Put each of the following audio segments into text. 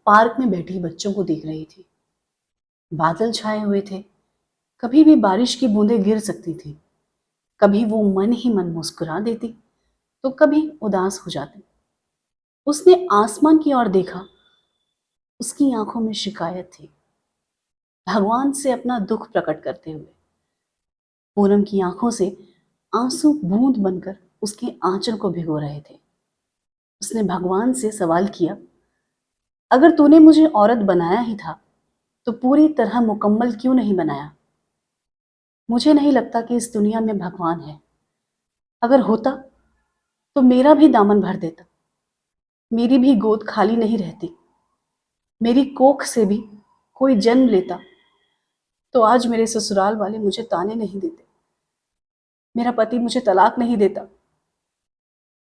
Park में बैठी बच्चों को देख रही थी। बादल छाए हुए थे, कभी भी बारिश की बूंदें गिर सकती थी। कभी वो मन ही मन मुस्कुरा देती तो कभी उदास हो जाती। उसने आसमान की ओर देखा। उसकी आंखों में शिकायत थी, भगवान से अपना दुख प्रकट करते हुए। पूनम की आंखों से आंसू बूंद बनकर उसके आंचल को भिगो रहे थे। उसने भगवान से सवाल किया, अगर तूने मुझे औरत बनाया ही था तो पूरी तरह मुकम्मल क्यों नहीं बनाया? मुझे नहीं लगता कि इस दुनिया में भगवान है। अगर होता तो मेरा भी दामन भर देता, मेरी भी गोद खाली नहीं रहती। मेरी कोख से भी कोई जन्म लेता तो आज मेरे ससुराल वाले मुझे ताने नहीं देते, मेरा पति मुझे तलाक नहीं देता।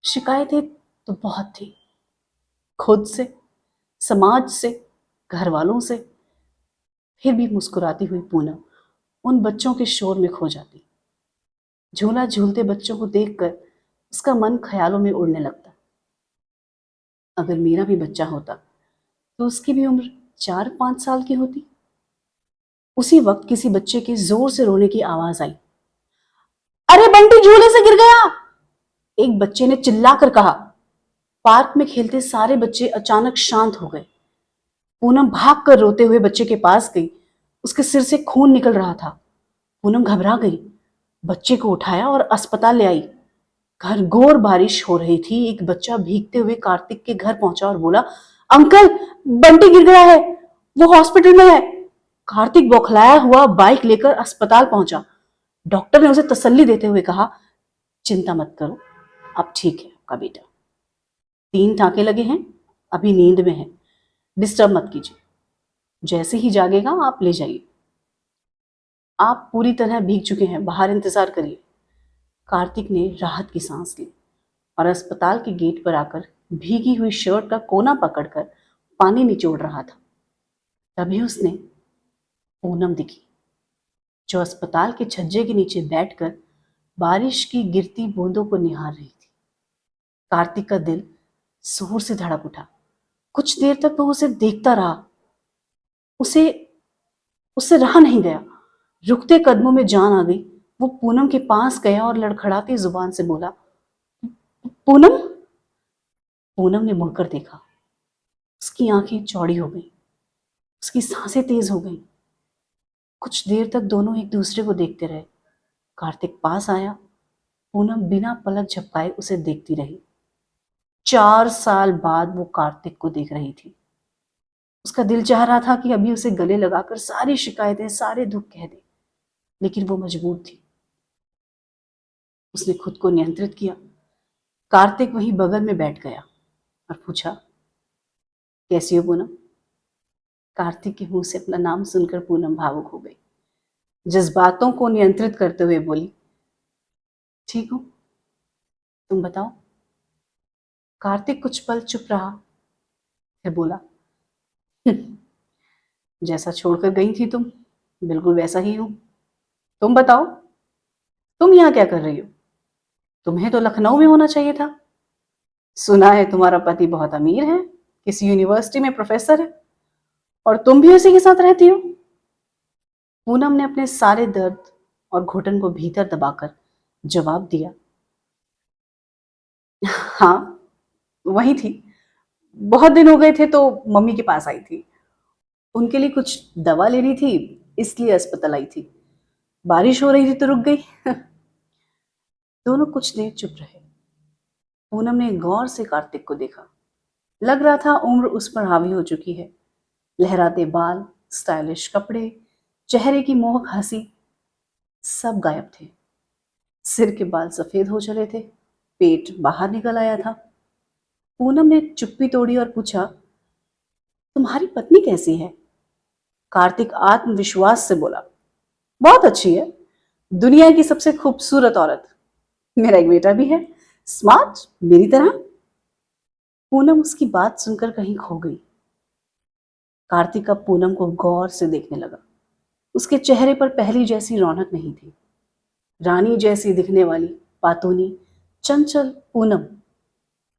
शिकायतें तो बहुत थी, खुद से, समाज से, घर वालों से। फिर भी मुस्कुराती हुई पूनम उन बच्चों के शोर में खो जाती। झूला झूलते बच्चों को देखकर उसका मन ख्यालों में उड़ने लगता। अगर मेरा भी बच्चा होता तो उसकी भी उम्र 4-5 साल की होती। उसी वक्त किसी बच्चे के जोर से रोने की आवाज आई। अरे बंटी झूले से गिर गया, एक बच्चे ने चिल्लाकर कहा। पार्क में खेलते सारे बच्चे अचानक शांत हो गए। पूनम भागकर रोते हुए बच्चे के पास गई। उसके सिर से खून निकल रहा था। पूनम घबरा गई, बच्चे को उठाया और अस्पताल ले आई। घनघोर बारिश हो रही थी। एक बच्चा भीगते हुए कार्तिक के घर पहुंचा और बोला, अंकल बंटी गिर गया है, वो हॉस्पिटल में है। कार्तिक बौखलाया हुआ बाइक लेकर अस्पताल पहुंचा। डॉक्टर ने उसे तसल्ली देते हुए कहा, चिंता मत करो, अब ठीक है आपका बेटा। 3 टांके लगे हैं, अभी नींद में है, डिस्टर्ब मत कीजिए। जैसे ही जागेगा आप ले जाइए। आप पूरी तरह भीग चुके हैं, बाहर इंतजार करिए। कार्तिक ने राहत की सांस ली और अस्पताल के गेट पर आकर भीगी हुई शर्ट का कोना पकड़कर पानी निचोड़ रहा था। तभी उसने पूनम दिखी, जो अस्पताल के छज्जे के नीचे बैठकर बारिश की गिरती बूंदों को निहार रही थी। कार्तिक का दिल जोर से धड़क उठा। कुछ देर तक वो उसे देखता रहा। उसे उससे रहा नहीं गया। रुकते कदमों में जान आ गई। वो पूनम के पास गया और लड़खड़ाती जुबान से बोला, पूनम। पूनम ने मुड़कर देखा। उसकी आंखें चौड़ी हो गई, उसकी सांसें तेज हो गई। कुछ देर तक दोनों एक दूसरे को देखते रहे। कार्तिक पास आया। पूनम बिना पलक झपकाए उसे देखती रही। 4 साल बाद वो कार्तिक को देख रही थी। उसका दिल चाह रहा था कि अभी उसे गले लगाकर सारी शिकायतें, सारे दुख कह दे, लेकिन वो मजबूर थी। उसने खुद को नियंत्रित किया। कार्तिक वहीं बगल में बैठ गया और पूछा, कैसी हो पूनम? कार्तिक के मुंह से अपना नाम सुनकर पूनम भावुक हो गई। जज्बातों को नियंत्रित करते हुए बोली, ठीक हूं, तुम बताओ। कार्तिक कुछ पल चुप रहा, फिर बोला, जैसा छोड़कर गई थी तुम, बिल्कुल वैसा ही हूं। तुम बताओ, तुम यहां क्या कर रही हो? तुम्हें तो लखनऊ में होना चाहिए था। सुना है तुम्हारा पति बहुत अमीर है, किसी यूनिवर्सिटी में प्रोफेसर है, और तुम भी उसी के साथ रहती हो। पूनम ने अपने सारे दर्द और घुटन को भीतर दबाकर जवाब दिया, हाँ वही थी। बहुत दिन हो गए थे तो मम्मी के पास आई थी। उनके लिए कुछ दवा लेनी थी, इसलिए अस्पताल आई थी। बारिश हो रही थी तो रुक गई। दोनों कुछ देर चुप रहे। पूनम ने गौर से कार्तिक को देखा। लग रहा था उम्र उस पर हावी हो चुकी है। लहराते बाल, स्टाइलिश कपड़े, चेहरे की मोहक हंसी, सब गायब थे। सिर के बाल सफेद हो चले थे, पेट बाहर निकल आया था। पूनम ने चुप्पी तोड़ी और पूछा, तुम्हारी पत्नी कैसी है? कार्तिक आत्मविश्वास से बोला, बहुत अच्छी है, दुनिया की सबसे खूबसूरत औरत। मेरा एक बेटा भी है, स्मार्ट, मेरी तरह। पूनम उसकी बात सुनकर कहीं खो गई। कार्तिक अब पूनम को गौर से देखने लगा। उसके चेहरे पर पहली जैसी रौनक नहीं थी। रानी जैसी दिखने वाली पातूनी, चंचल पूनम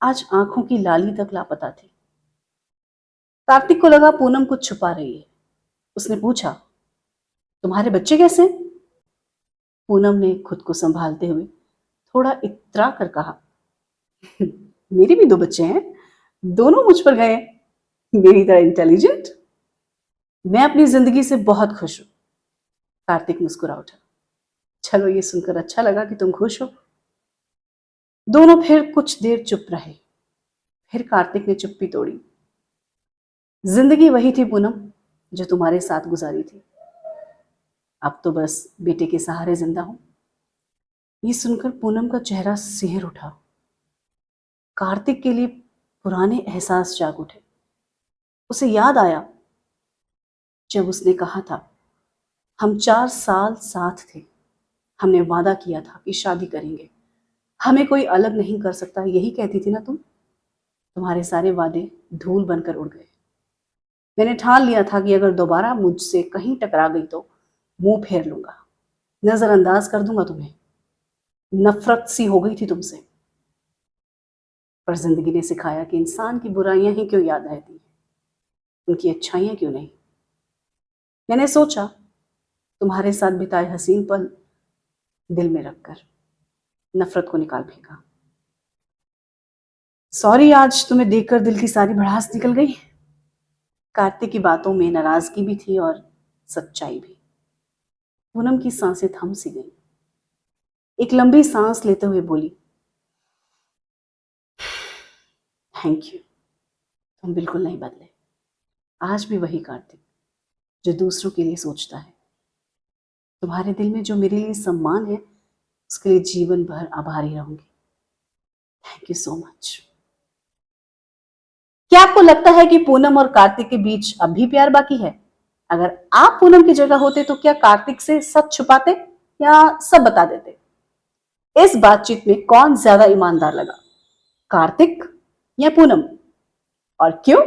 आज आंखों की लाली तक लापता थी। कार्तिक को लगा पूनम कुछ छुपा रही है। उसने पूछा, तुम्हारे बच्चे कैसे हैं? पूनम ने खुद को संभालते हुए थोड़ा इतरा कर कहा, मेरी भी 2 बच्चे हैं, दोनों मुझ पर गए हैं, मेरी तरह इंटेलिजेंट। मैं अपनी जिंदगी से बहुत खुश हूं। कार्तिक मुस्कुरा उठा। चलो, ये सुनकर अच्छा लगा कि तुम खुश हो। दोनों फिर कुछ देर चुप रहे। फिर कार्तिक ने चुप्पी तोड़ी। जिंदगी वही थी पूनम, जो तुम्हारे साथ गुजारी थी। अब तो बस बेटे के सहारे जिंदा हूं। ये सुनकर पूनम का चेहरा सिहर उठा। कार्तिक के लिए पुराने एहसास जाग उठे। उसे याद आया जब उसने कहा था, हम 4 साल साथ थे, हमने वादा किया था कि शादी करेंगे, हमें कोई अलग नहीं कर सकता, यही कहती थी ना तुम। तुम्हारे सारे वादे धूल बनकर उड़ गए। मैंने ठान लिया था कि अगर दोबारा मुझसे कहीं टकरा गई तो मुंह फेर लूंगा, नजरअंदाज कर दूंगा तुम्हें। नफरत सी हो गई थी तुमसे। पर जिंदगी ने सिखाया कि इंसान की बुराइयां ही क्यों याद रहती हैं, उनकी अच्छाइयां क्यों नहीं। मैंने सोचा तुम्हारे साथ बिताए हसीन पल दिल में रखकर नफरत को निकाल फेंका। सॉरी, आज तुम्हें देखकर दिल की सारी भड़ास निकल गई। कार्तिक की बातों में नाराजगी भी थी और सच्चाई भी। पूनम की सांसें थम सी गई। एक लंबी सांस लेते हुए बोली, थैंक यू, तुम बिल्कुल नहीं बदले। आज भी वही कार्तिक जो दूसरों के लिए सोचता है। तुम्हारे दिल में जो मेरे लिए सम्मान है, उसके लिए जीवन भर आभारी रहूंगी। Thank you so much. क्या आपको लगता है कि पूनम और कार्तिक के बीच अब भी प्यार बाकी है? अगर आप पूनम की जगह होते तो क्या कार्तिक से सच छुपाते या सब बता देते? इस बातचीत में कौन ज्यादा ईमानदार लगा, कार्तिक या पूनम, और क्यों?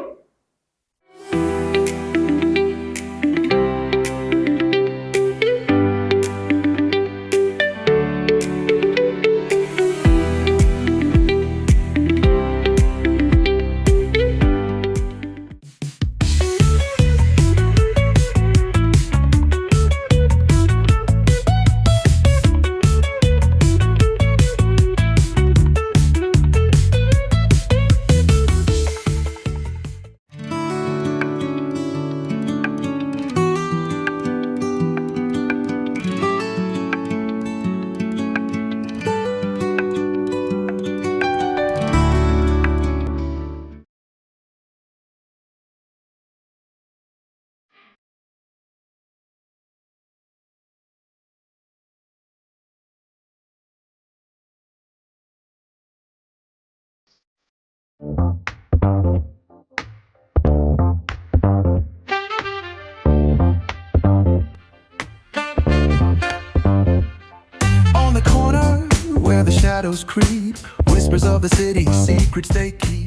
On the corner where the shadows creep, whispers of the city, secrets they keep.